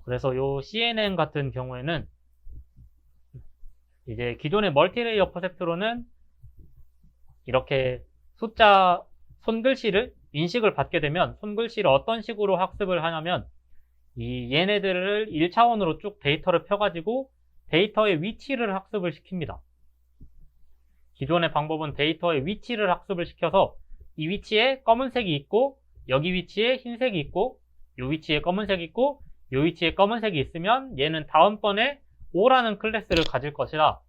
그래서 요 CNN 같은 경우에는 이제 기존의 멀티레이어 퍼셉트로는 이렇게 숫자 손글씨를 인식을 받게 되면 손글씨를 어떤 식으로 학습을 하냐면 이 얘네들을 1차원으로 쭉 데이터를 펴가지고 데이터의 위치를 학습을 시킵니다. 기존의 방법은 데이터의 위치를 학습을 시켜서 이 위치에 검은색이 있고 여기 위치에 흰색이 있고 이 위치에 검은색이 있고 이 위치에 검은색이 있으면 얘는 다음번에 O라는 클래스를 가질 것이다.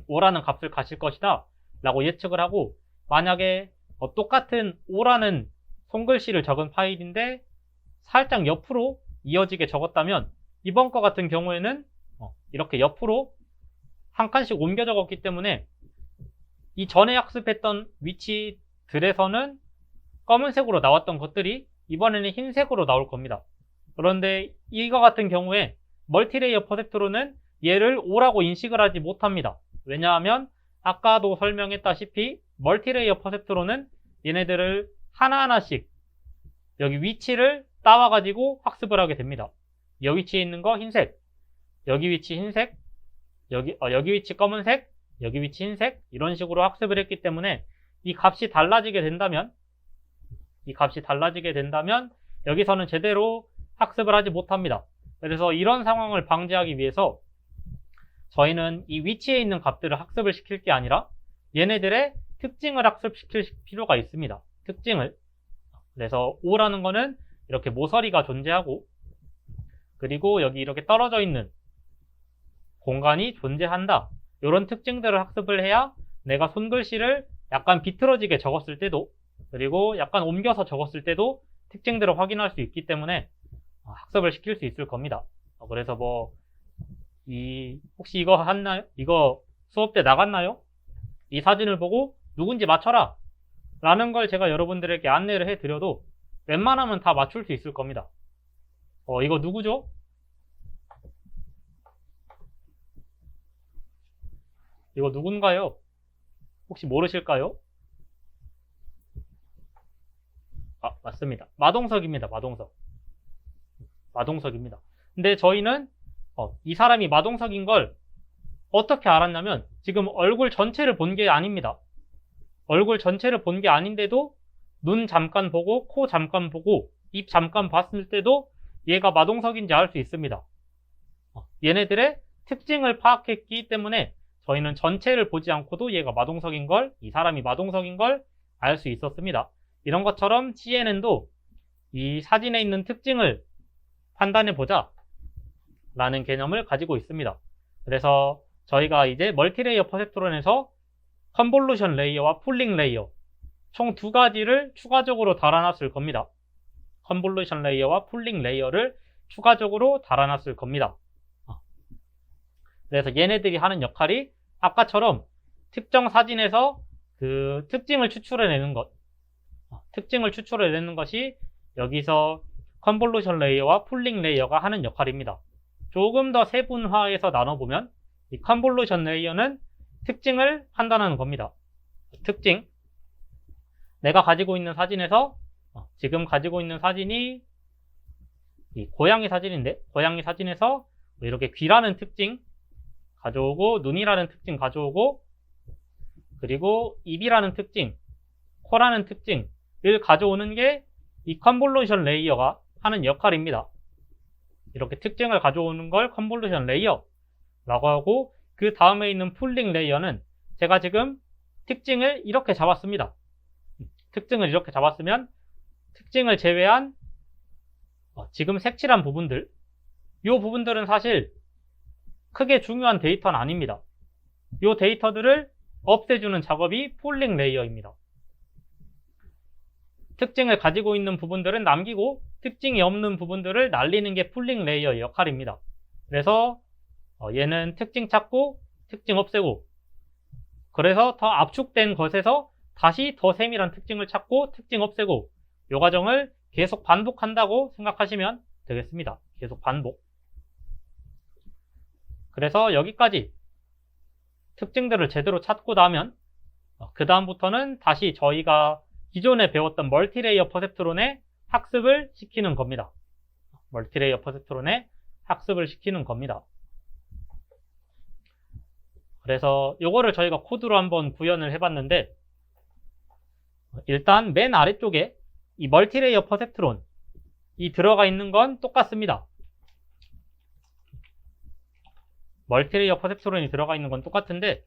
O라는 값을 가질 것이다 라고 예측을 하고, 만약에 똑같은 O라는 손글씨를 적은 파일인데 살짝 옆으로 이어지게 적었다면 이번 거 같은 경우에는 이렇게 옆으로 한 칸씩 옮겨 적었기 때문에 이 전에 학습했던 위치들에서는 검은색으로 나왔던 것들이 이번에는 흰색으로 나올 겁니다. 그런데 이거 같은 경우에 멀티레이어 퍼셉트로는 얘를 O라고 인식을 하지 못합니다. 왜냐하면 아까도 설명했다시피 멀티레이어 퍼셉트로는 얘네들을 하나하나씩 여기 위치를 따와가지고 학습을 하게 됩니다. 여기 위치에 있는 거 흰색, 여기 위치 흰색, 여기 위치 검은색, 여기 위치 흰색, 이런 식으로 학습을 했기 때문에 이 값이 달라지게 된다면 여기서는 제대로 학습을 하지 못합니다. 그래서 이런 상황을 방지하기 위해서 저희는 이 위치에 있는 값들을 학습을 시킬 게 아니라 얘네들의 특징을 학습시킬 필요가 있습니다. 특징을. 그래서 O라는 거는 이렇게 모서리가 존재하고, 그리고 여기 이렇게 떨어져 있는 공간이 존재한다. 이런 특징들을 학습을 해야 내가 손글씨를 약간 비틀어지게 적었을 때도, 그리고 약간 옮겨서 적었을 때도 특징들을 확인할 수 있기 때문에 학습을 시킬 수 있을 겁니다. 그래서 혹시 이거 했나요? 이거 수업 때 나갔나요? 이 사진을 보고 누군지 맞춰라 라는 걸 제가 여러분들에게 안내를 해드려도 웬만하면 다 맞출 수 있을 겁니다. 이거 누구죠? 이거 누군가요? 혹시 모르실까요? 맞습니다. 마동석입니다. 마동석입니다. 근데 저희는 이 사람이 마동석인 걸 어떻게 알았냐면 지금 얼굴 전체를 본 게 아닙니다. 얼굴 전체를 본 게 아닌데도 눈 잠깐 보고 코 잠깐 보고 입 잠깐 봤을 때도 얘가 마동석인지 알 수 있습니다. 얘네들의 특징을 파악했기 때문에 저희는 전체를 보지 않고도 얘가 마동석인 걸, 이 사람이 마동석인 걸 알 수 있었습니다. 이런 것처럼 CNN도 이 사진에 있는 특징을 판단해보자 라는 개념을 가지고 있습니다. 그래서 저희가 이제 멀티레이어 퍼셉트론에서 컨볼루션 레이어와 풀링 레이어 총 두 가지를 추가적으로 달아놨을 겁니다. 컨볼루션 레이어와 풀링 레이어를 추가적으로 달아놨을 겁니다. 그래서 얘네들이 하는 역할이 아까처럼 특정 사진에서 그 특징을 추출해내는 것이 여기서 컨볼루션 레이어와 풀링 레이어가 하는 역할입니다. 조금 더 세분화해서 나눠보면 이 컨볼루션 레이어는 특징을 판단하는 겁니다. 특징. 내가 가지고 있는 사진에서 지금 가지고 있는 사진이 이 고양이 사진인데, 고양이 사진에서 이렇게 귀라는 특징 가져오고, 눈이라는 특징 가져오고, 그리고 입이라는 특징, 코라는 특징을 가져오는 게 이 컨볼루션 레이어가 하는 역할입니다. 이렇게 특징을 가져오는 걸 컨볼루션 레이어라고 하고, 그 다음에 있는 풀링 레이어는 제가 지금 특징을 이렇게 잡았습니다. 특징을 이렇게 잡았으면 특징을 제외한 지금 색칠한 부분들, 이 부분들은 사실 크게 중요한 데이터는 아닙니다. 이 데이터들을 없애주는 작업이 풀링 레이어입니다. 특징을 가지고 있는 부분들은 남기고 특징이 없는 부분들을 날리는 게 풀링 레이어의 역할입니다. 그래서 얘는 특징 찾고 특징 없애고, 그래서 더 압축된 것에서 다시 더 세밀한 특징을 찾고 특징 없애고, 이 과정을 계속 반복한다고 생각하시면 되겠습니다. 계속 반복. 그래서 여기까지 특징들을 제대로 찾고 나면 그 다음부터는 다시 저희가 기존에 배웠던 멀티레이어 퍼셉트론의 학습을 시키는 겁니다. 멀티레이어 퍼셉트론에 학습을 시키는 겁니다. 그래서 요거를 저희가 코드로 한번 구현을 해봤는데, 일단 맨 아래쪽에 이 멀티레이어 퍼셉트론 이 들어가 있는 건 똑같습니다. 멀티레이어 퍼셉트론이 들어가 있는 건 똑같은데,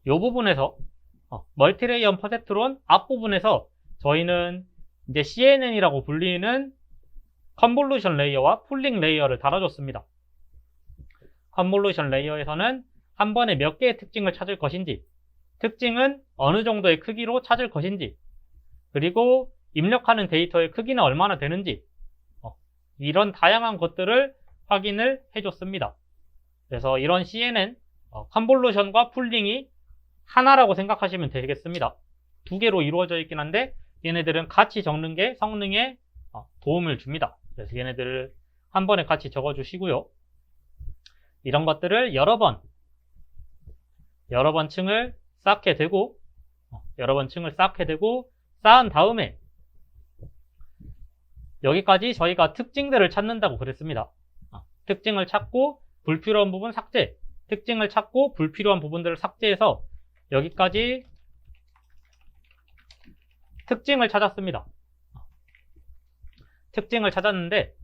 이 부분에서 멀티레이어 퍼셉트론 앞부분에서 저희는 이제 CNN이라고 불리는 컨볼루션 레이어와 풀링 레이어를 달아줬습니다. 컨볼루션 레이어에서는 한 번에 몇 개의 특징을 찾을 것인지, 특징은 어느 정도의 크기로 찾을 것인지, 그리고 입력하는 데이터의 크기는 얼마나 되는지, 이런 다양한 것들을 확인을 해줬습니다. 그래서 이런 CNN, 컨볼루션과 풀링이 하나라고 생각하시면 되겠습니다. 두 개로 이루어져 있긴 한데 얘네들은 같이 적는 게 성능에 도움을 줍니다. 그래서 얘네들을 한 번에 같이 적어주시고요. 이런 것들을 여러 번 층을 쌓게 되고 쌓은 다음에 여기까지 저희가 특징들을 찾는다고 그랬습니다. 특징을 찾고 불필요한 부분 삭제, 특징을 찾고 불필요한 부분들을 삭제해서 여기까지 특징을 찾았습니다. 특징을 찾았는데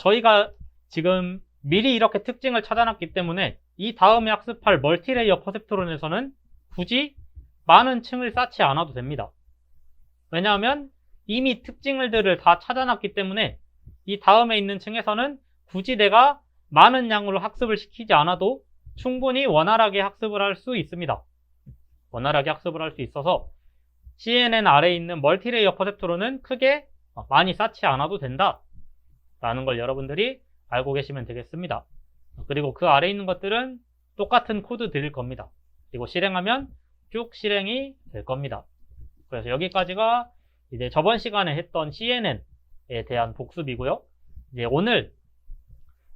저희가 지금 미리 이렇게 특징을 찾아놨기 때문에 이 다음에 학습할 멀티레이어 퍼셉트론에서는 굳이 많은 층을 쌓지 않아도 됩니다. 왜냐하면 이미 특징들을 다 찾아놨기 때문에 이 다음에 있는 층에서는 굳이 내가 많은 양으로 학습을 시키지 않아도 충분히 원활하게 학습을 할 수 있습니다. 원활하게 학습을 할 수 있어서 CNN 아래에 있는 멀티레이어 퍼셉트론은 크게 많이 쌓지 않아도 된다 라는 걸 여러분들이 알고 계시면 되겠습니다. 그리고 그 아래에 있는 것들은 똑같은 코드 드릴 겁니다. 그리고 실행하면 쭉 실행이 될 겁니다. 그래서 여기까지가 이제 저번 시간에 했던 CNN에 대한 복습이고요. 이제 오늘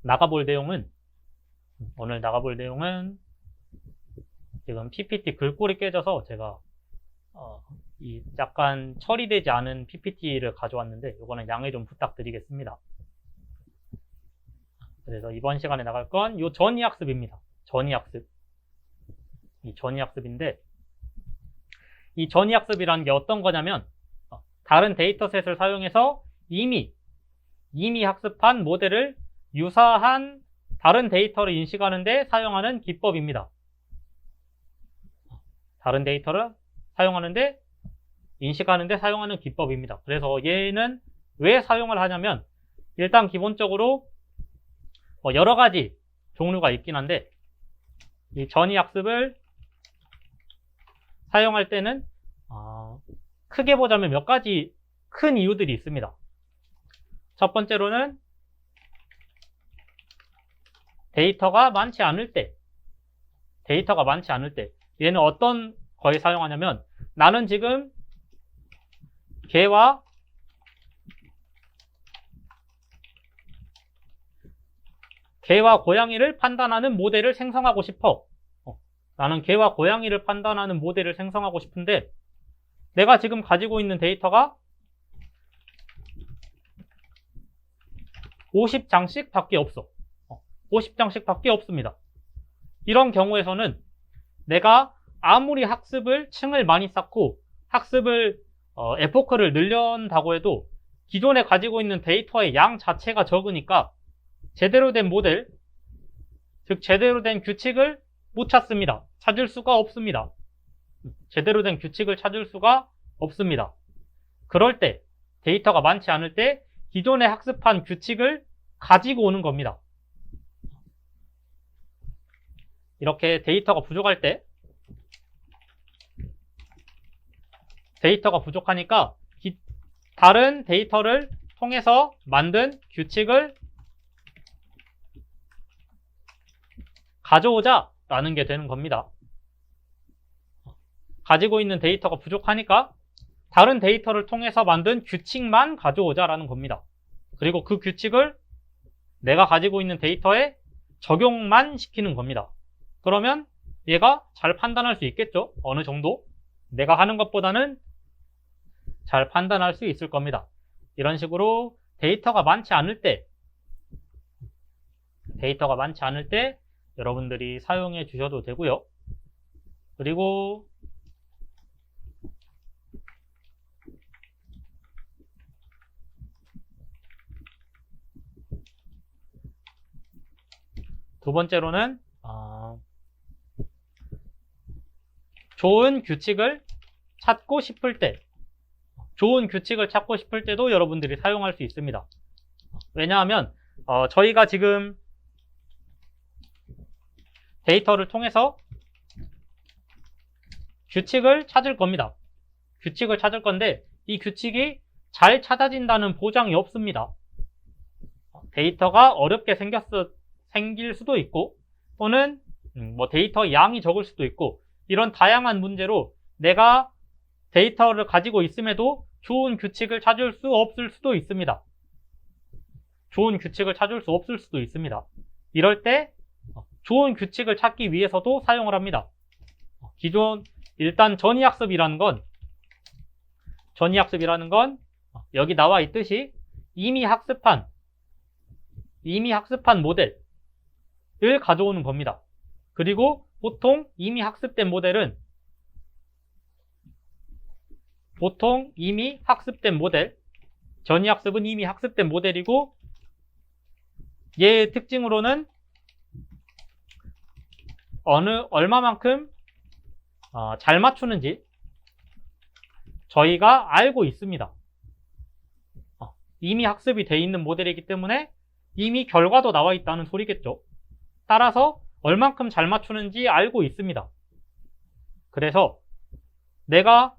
나가볼 내용은 지금 PPT 글꼴이 깨져서 제가 이 약간 처리되지 않은 PPT를 가져왔는데 이거는 양해 좀 부탁드리겠습니다. 그래서 이번 시간에 나갈 건 요 전이학습입니다. 전이학습. 이 전이학습인데 이 전이학습이라는 게 어떤 거냐면 다른 데이터셋을 사용해서 이미 학습한 모델을 유사한 다른 데이터를 인식하는데 사용하는 기법입니다. 다른 데이터를 사용하는데 인식하는데 사용하는 기법입니다. 그래서 얘는 왜 사용을 하냐면 일단 기본적으로 여러 가지 종류가 있긴 한데 이 전이학습을 사용할 때는 크게 보자면 몇 가지 큰 이유들이 있습니다. 첫 번째로는 데이터가 많지 않을 때 얘는 어떤 거에 사용하냐면 나는 지금 개와 고양이를 판단하는 모델을 생성하고 싶어. 나는 개와 고양이를 판단하는 모델을 생성하고 싶은데 내가 지금 가지고 있는 데이터가 50장씩 밖에 없어. 50장씩 밖에 없습니다. 이런 경우에서는 내가 아무리 층을 많이 쌓고 학습을 에포크를 늘린다고 해도 기존에 가지고 있는 데이터의 양 자체가 적으니까 제대로 된 모델, 즉 제대로 된 규칙을 못 찾습니다. 찾을 수가 없습니다. 제대로 된 규칙을 찾을 수가 없습니다. 그럴 때 데이터가 많지 않을 때 기존에 학습한 규칙을 가지고 오는 겁니다. 이렇게 데이터가 부족할 때 데이터가 부족하니까 다른 데이터를 통해서 만든 규칙을 가져오자 라는 게 되는 겁니다. 가지고 있는 데이터가 부족하니까 다른 데이터를 통해서 만든 규칙만 가져오자 라는 겁니다. 그리고 그 규칙을 내가 가지고 있는 데이터에 적용만 시키는 겁니다. 그러면 얘가 잘 판단할 수 있겠죠? 어느 정도? 내가 하는 것보다는 잘 판단할 수 있을 겁니다. 이런 식으로 데이터가 많지 않을 때 여러분들이 사용해 주셔도 되고요. 그리고 두 번째로는 좋은 규칙을 찾고 싶을 때도 여러분들이 사용할 수 있습니다. 왜냐하면 저희가 지금 데이터를 통해서 규칙을 찾을 겁니다. 규칙을 찾을 건데 이 규칙이 잘 찾아진다는 보장이 없습니다. 데이터가 어렵게 생길 수도 있고 또는 뭐 데이터 양이 적을 수도 있고 이런 다양한 문제로 내가 데이터를 가지고 있음에도 좋은 규칙을 찾을 수 없을 수도 있습니다. 이럴 때 좋은 규칙을 찾기 위해서도 사용을 합니다. 일단 전이학습이라는 건 여기 나와 있듯이 이미 학습한 모델을 가져오는 겁니다. 그리고 보통 이미 학습된 모델, 전이학습은 이미 학습된 모델이고 얘의 특징으로는 얼마만큼 잘 맞추는지 저희가 알고 있습니다. 이미 학습이 돼 있는 모델이기 때문에 이미 결과도 나와 있다는 소리겠죠. 따라서 얼만큼 잘 맞추는지 알고 있습니다. 그래서 내가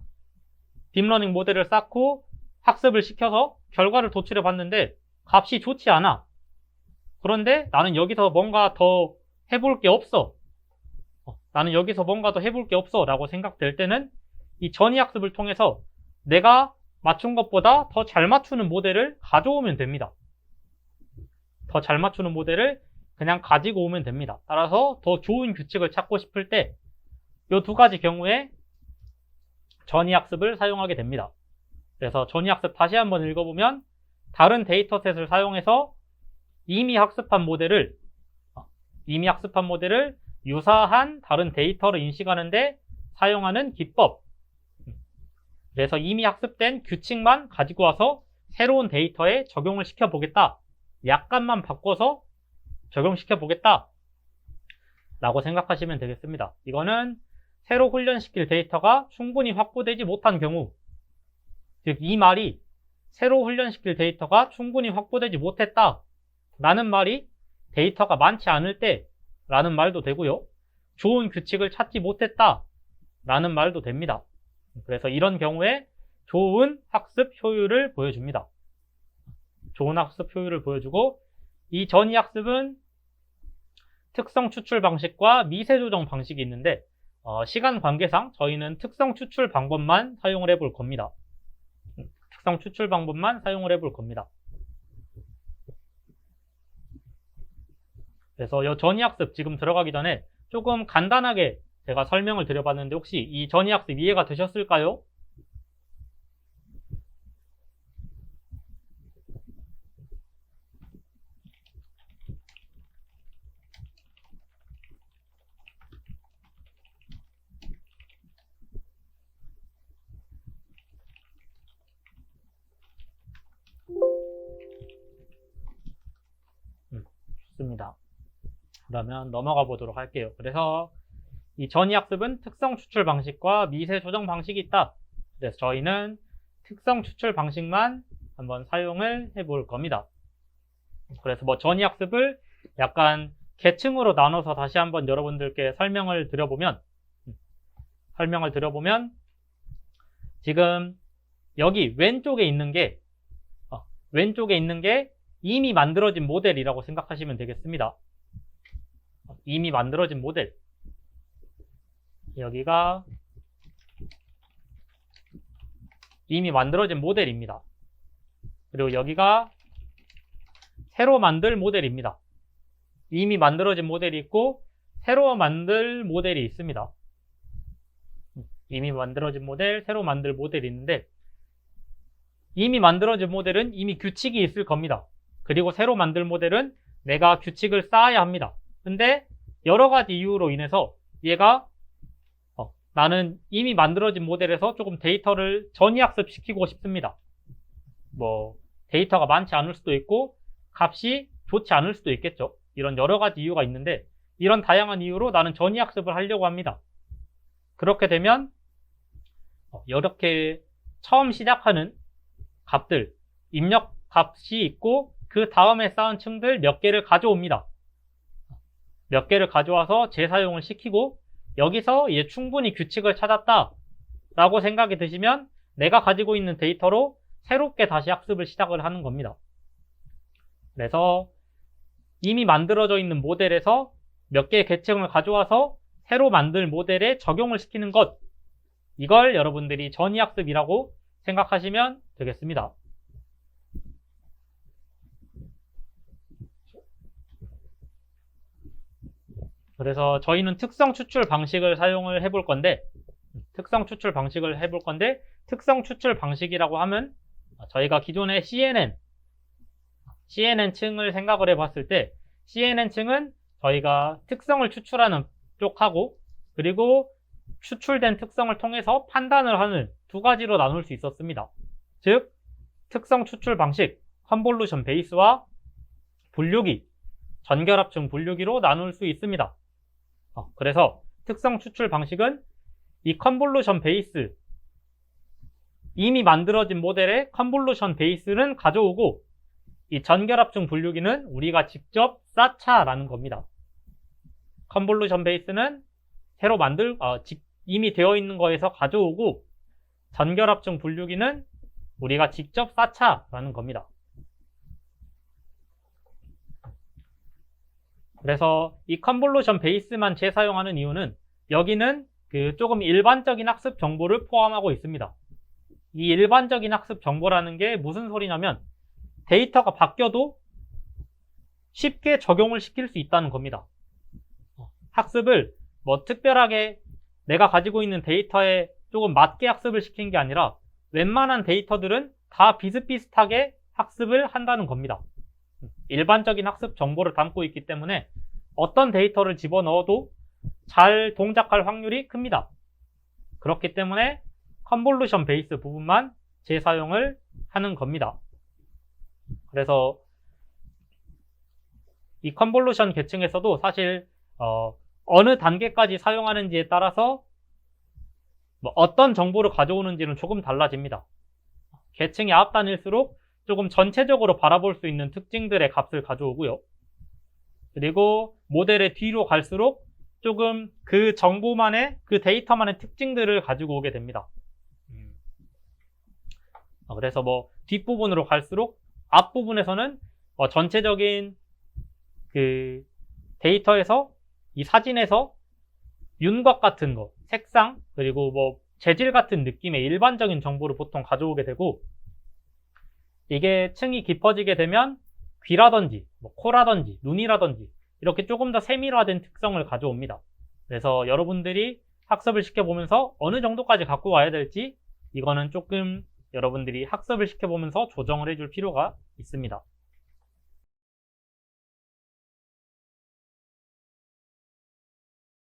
딥러닝 모델을 쌓고 학습을 시켜서 결과를 도출해 봤는데 값이 좋지 않아. 그런데 나는 여기서 뭔가 더 해볼 게 없어. 라고 생각될 때는 이 전이학습을 통해서 내가 맞춘 것보다 더 잘 맞추는 모델을 가져오면 됩니다. 더 잘 맞추는 모델을 그냥 가지고 오면 됩니다. 따라서 더 좋은 규칙을 찾고 싶을 때 이 두 가지 경우에 전이학습을 사용하게 됩니다. 그래서 전이학습 다시 한번 읽어보면 다른 데이터셋을 사용해서 이미 학습한 모델을 유사한 다른 데이터를 인식하는데 사용하는 기법. 그래서 이미 학습된 규칙만 가지고 와서 새로운 데이터에 적용을 시켜보겠다. 약간만 바꿔서 적용시켜보겠다. 라고 생각하시면 되겠습니다. 이거는 새로 훈련시킬 데이터가 충분히 확보되지 못한 경우, 즉 이 말이 새로 훈련시킬 데이터가 충분히 확보되지 못했다 라는 말이 데이터가 많지 않을 때 라는 말도 되고요. 좋은 규칙을 찾지 못했다 라는 말도 됩니다. 그래서 이런 경우에 좋은 학습 효율을 보여줍니다. 이 전이학습은 특성 추출 방식과 미세 조정 방식이 있는데 시간 관계상 저희는 특성 추출 방법만 사용을 해볼 겁니다. 그래서 이 전이학습 지금 들어가기 전에 조금 간단하게 제가 설명을 드려봤는데 혹시 이 전이학습 이해가 되셨을까요? 좋습니다. 그러면 넘어가 보도록 할게요. 그래서 이 전이학습은 특성 추출 방식과 미세 조정 방식이 있다. 그래서 저희는 특성 추출 방식만 한번 사용을 해볼 겁니다. 그래서 뭐 전이학습을 약간 계층으로 나눠서 다시 한번 여러분들께 설명을 드려보면 지금 여기 왼쪽에 있는 게 이미 만들어진 모델이라고 생각하시면 되겠습니다. 이미 만들어진 모델. 여기가 이미 만들어진 모델입니다. 그리고 여기가 새로 만들 모델입니다. 이미 만들어진 모델이 있고 새로 만들 모델이 있습니다. 이미 만들어진 모델, 새로 만들 모델이 있는데 이미 만들어진 모델은 이미 규칙이 있을 겁니다. 그리고 새로 만들 모델은 내가 규칙을 쌓아야 합니다. 근데 여러 가지 이유로 인해서 얘가 나는 이미 만들어진 모델에서 조금 데이터를 전이학습시키고 싶습니다. 뭐 데이터가 많지 않을 수도 있고 값이 좋지 않을 수도 있겠죠. 이런 여러 가지 이유가 있는데 이런 다양한 이유로 나는 전이학습을 하려고 합니다. 그렇게 되면 이렇게 처음 시작하는 값들, 입력 값이 있고 그 다음에 쌓은 층들 몇 개를 가져옵니다. 몇 개를 가져와서 재사용을 시키고 여기서 이제 충분히 규칙을 찾았다 라고 생각이 드시면 내가 가지고 있는 데이터로 새롭게 다시 학습을 시작을 하는 겁니다. 그래서 이미 만들어져 있는 모델에서 몇 개의 계층을 가져와서 새로 만들 모델에 적용을 시키는 것, 이걸 여러분들이 전이학습이라고 생각하시면 되겠습니다. 그래서 저희는 특성 추출 방식을 사용을 해볼 건데 특성 추출 방식이라고 하면 저희가 기존의 CNN층을 생각을 해봤을 때 CNN층은 저희가 특성을 추출하는 쪽하고 그리고 추출된 특성을 통해서 판단을 하는 두 가지로 나눌 수 있었습니다. 즉 특성 추출 방식, 컨볼루션 베이스와 분류기, 전결합층 분류기로 나눌 수 있습니다. 그래서 특성 추출 방식은 이 컨볼루션 베이스, 이미 만들어진 모델의 컨볼루션 베이스는 가져오고 이 전결합층 분류기는 우리가 직접 쌓자라는 겁니다. 컨볼루션 베이스는 새로 이미 되어 있는 거에서 가져오고 전결합층 분류기는 우리가 직접 쌓자라는 겁니다. 그래서 이 컨볼루션 베이스만 재사용하는 이유는 여기는 조금 일반적인 학습 정보를 포함하고 있습니다. 이 일반적인 학습 정보라는 게 무슨 소리냐면 데이터가 바뀌어도 쉽게 적용을 시킬 수 있다는 겁니다. 학습을 뭐 특별하게 내가 가지고 있는 데이터에 조금 맞게 학습을 시킨 게 아니라 웬만한 데이터들은 다 비슷비슷하게 학습을 한다는 겁니다. 일반적인 학습 정보를 담고 있기 때문에 어떤 데이터를 집어넣어도 잘 동작할 확률이 큽니다. 그렇기 때문에 컨볼루션 베이스 부분만 재사용을 하는 겁니다. 그래서 이 컨볼루션 계층에서도 사실 어느 단계까지 사용하는지에 따라서 어떤 정보를 가져오는지는 조금 달라집니다. 계층이 앞단일수록 조금 전체적으로 바라볼 수 있는 특징들의 값을 가져오고요. 그리고 모델의 뒤로 갈수록 조금 그 정보만의, 그 데이터만의 특징들을 가지고 오게 됩니다. 그래서 뭐 뒷부분으로 갈수록 앞부분에서는 전체적인 그 데이터에서 이 사진에서 윤곽 같은 거, 색상, 그리고 뭐 재질 같은 느낌의 일반적인 정보를 보통 가져오게 되고 이게 층이 깊어지게 되면 귀라든지 뭐 코라든지 눈이라든지 이렇게 조금 더 세밀화된 특성을 가져옵니다. 그래서 여러분들이 학습을 시켜보면서 어느 정도까지 갖고 와야 될지 이거는 조금 여러분들이 학습을 시켜보면서 조정을 해줄 필요가 있습니다.